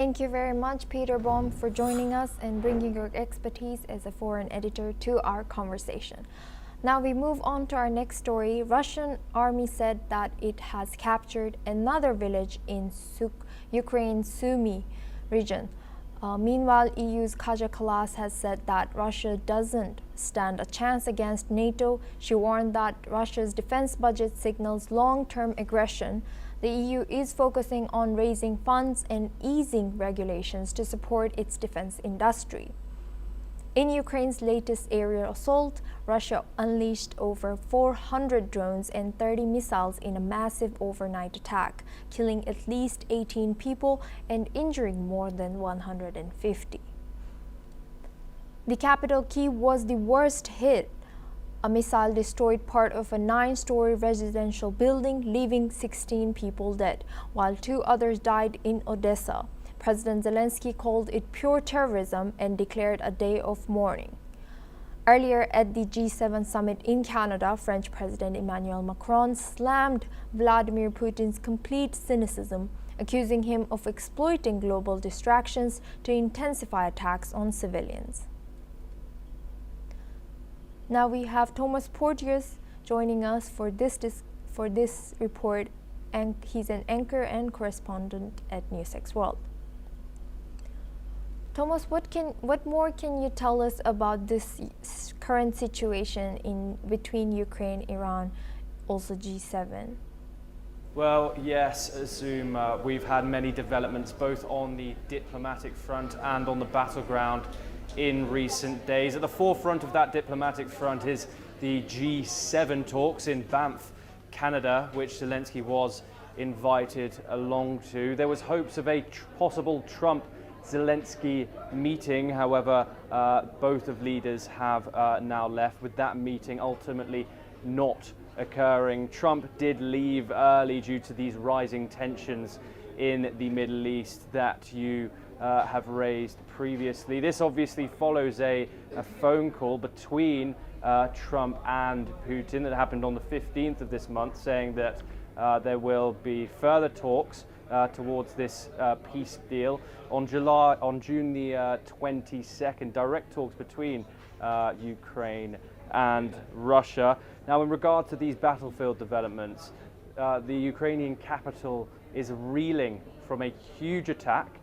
Thank you very much, Peter Baum, for joining us and bringing your expertise as a foreign editor to our conversation. Now we move on to our next story. Russian army said that it has captured another village in Ukraine's Sumy region. Meanwhile, EU's Kaja Kallas has said that Russia doesn't stand a chance against NATO. She warned that Russia's defense budget signals long-term aggression. The EU is focusing on raising funds and easing regulations to support its defense industry. In Ukraine's latest aerial assault, Russia unleashed over 400 drones and 30 missiles in a massive overnight attack, killing at least 18 people and injuring more than 150. The capital Kyiv was the worst hit. A missile destroyed part of a 9-story residential building, leaving 16 people dead, while 2 others died in Odessa. President Zelensky called it pure terrorism and declared a day of mourning. Earlier at the G7 summit in Canada, French President Emmanuel Macron slammed Vladimir Putin's complete cynicism, accusing him of exploiting global distractions to intensify attacks on civilians. Now we have Thomas Porteous joining us for this report, and he's an anchor and correspondent at NewsX World. Thomas, what more can you tell us about this current situation between Ukraine, Iran, also G7? Well, yes, Zoom, we've had many developments both on the diplomatic front and on the battleground in recent days. At the forefront of that diplomatic front is the G7 talks in Banff, Canada, which Zelensky was invited along to. There was hopes of a possible Trump-Zelensky meeting. However, both of leaders have now left, with that meeting ultimately not occurring. Trump did leave early due to these rising tensions in the Middle East that you have raised previously. This obviously follows a phone call between Trump and Putin that happened on the 15th of this month, saying that there will be further talks towards this peace deal on June the 22nd. Direct talks between Ukraine and Russia. Now, in regard to these battlefield developments, the Ukrainian capital is reeling from a huge attack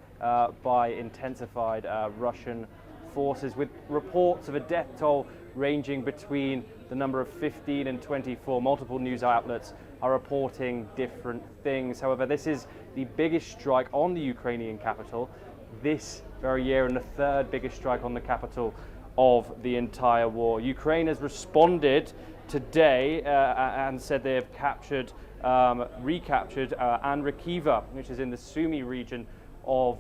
by intensified Russian forces, with reports of a death toll ranging between the number of 15 and 24. Multiple news outlets are reporting different things. However, this is the biggest strike on the Ukrainian capital this very year and the 3rd biggest strike on the capital of the entire war. Ukraine has responded today and said they have recaptured Andrikiva, which is in the Sumy region of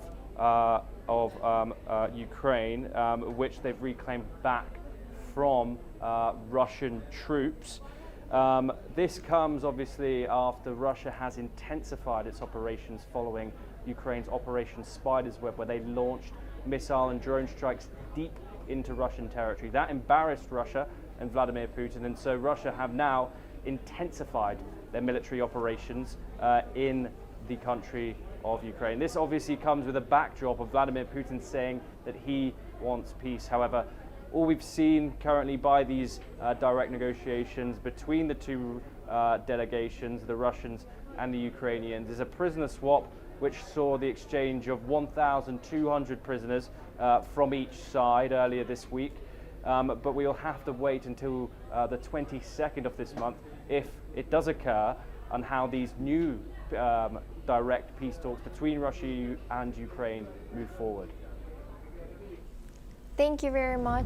Ukraine, which they've reclaimed back from Russian troops. This comes obviously after Russia has intensified its operations following Ukraine's Operation Spider's Web, where they launched missile and drone strikes deep into Russian territory. That embarrassed Russia and Vladimir Putin, and so Russia have now intensified their military operations in the country of Ukraine. This obviously comes with a backdrop of Vladimir Putin saying that he wants peace. However, all we've seen currently by these direct negotiations between the two delegations, the Russians and the Ukrainians, is a prisoner swap which saw the exchange of 1,200 prisoners from each side earlier this week. But we'll have to wait until the 22nd of this month, if it does occur, on how these new direct peace talks between Russia and Ukraine move forward. Thank you very much.